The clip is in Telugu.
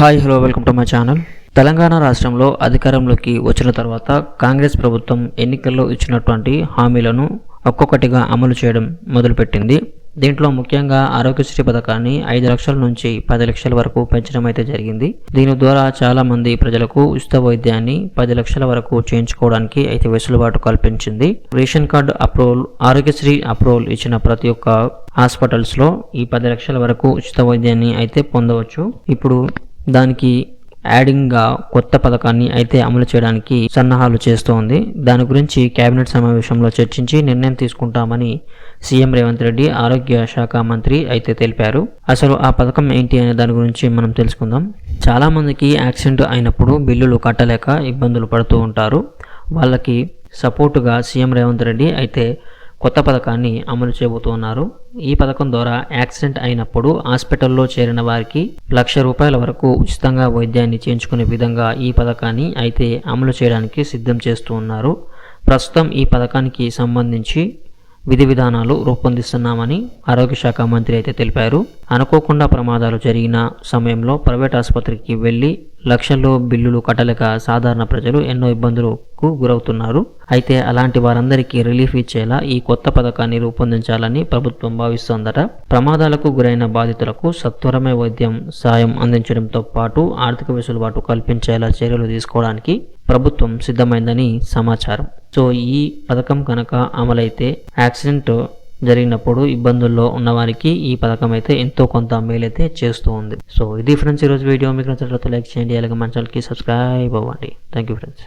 Hi hello welcome to my channel. Telangana రాష్ట్రంలో అధికారంలోకి వచ్చిన తర్వాత కాంగ్రెస్ ప్రభుత్వం ఎన్నికల్లో ఇచ్చినటువంటి హామీలను ఒక్కొక్కటిగా అమలు చేయడం మొదలుపెట్టింది. దీంట్లో ముఖ్యంగా ఆరోగ్యశ్రీ పథకాన్ని 5 లక్షల నుంచి 10 లక్షల వరకు పెంచడం అయితే జరిగింది. దీని ద్వారా చాలా మంది ప్రజలకు ఉచిత వైద్యాన్ని 10 లక్షల వరకు చేయించుకోవడానికి అయితే వెసులుబాటు కల్పించింది. Ration card approval, Aarogyasri approval ఇచ్చిన ప్రతి ఒక్క హాస్పిటల్స్లో ఈ 10 లక్షల వరకు ఉచిత వైద్యాన్ని అయితే పొందవచ్చు. ఇప్పుడు దానికి యాడింగ్గా కొత్త పథకాన్ని అయితే అమలు చేయడానికి సన్నాహాలు చేస్తోంది. దాని గురించి కేబినెట్ సమావేశంలో చర్చించి నిర్ణయం తీసుకుంటామని సీఎం రేవంత్ రెడ్డి, ఆరోగ్య శాఖ మంత్రి అయితే తెలిపారు. అసలు ఆ పథకం ఏంటి అనే దాని గురించి మనం తెలుసుకుందాం. చాలా మందికి యాక్సిడెంట్ అయినప్పుడు బిల్లులు కట్టలేక ఇబ్బందులు పడుతూ ఉంటారు. వాళ్ళకి సపోర్టుగా సీఎం రేవంత్ రెడ్డి అయితే కొత్త పథకాన్ని అమలు చేయబోతున్నారు. ఈ పథకం ద్వారా యాక్సిడెంట్ అయినప్పుడు హాస్పిటల్లో చేరిన వారికి ₹1,00,000 వరకు ఉచితంగా వైద్యాన్ని చేయించుకునే విధంగా ఈ పథకాన్ని అయితే అమలు చేయడానికి సిద్ధం చేస్తూ ఉన్నారు. ప్రస్తుతం ఈ పథకానికి సంబంధించి విధి విధానాలు రూపొందిస్తున్నామని ఆరోగ్య శాఖ మంత్రి అయితే తెలిపారు. అనుకోకుండా ప్రమాదాలు జరిగిన సమయంలో ప్రైవేట్ ఆసుపత్రికి వెళ్లి లక్షల్లో బిల్లులు కట్టలేక సాధారణ ప్రజలు ఎన్నో ఇబ్బందులకు గురవుతున్నారు. అయితే అలాంటి వారందరికీ రిలీఫ్ ఇచ్చేలా ఈ కొత్త పథకాన్ని రూపొందించాలని ప్రభుత్వం భావిస్తోందట. ప్రమాదాలకు గురైన బాధితులకు సత్వరమే వైద్యం సాయం అందించడంతో పాటు ఆర్థిక వెసులుబాటు కల్పించేలా చర్యలు తీసుకోవడానికి ప్రభుత్వం సిద్ధమైందని సమాచారం. సో ఈ పథకం కనుక అమలైతే యాక్సిడెంట్ జరిగినప్పుడు ఇబ్బందుల్లో ఉన్నవారికి ఈ పథకం అయితే ఎంతో కొంత మేలైతే చేస్తూ ఉంది. సో ఇది ఫ్రెండ్స్ ఈరోజు వీడియో. మీకు నచ్చినట్లయితే లైక్ చేయండి, అలాగే మన ఛానల్కి సబ్స్క్రైబ్ అవ్వండి. Thank you friends.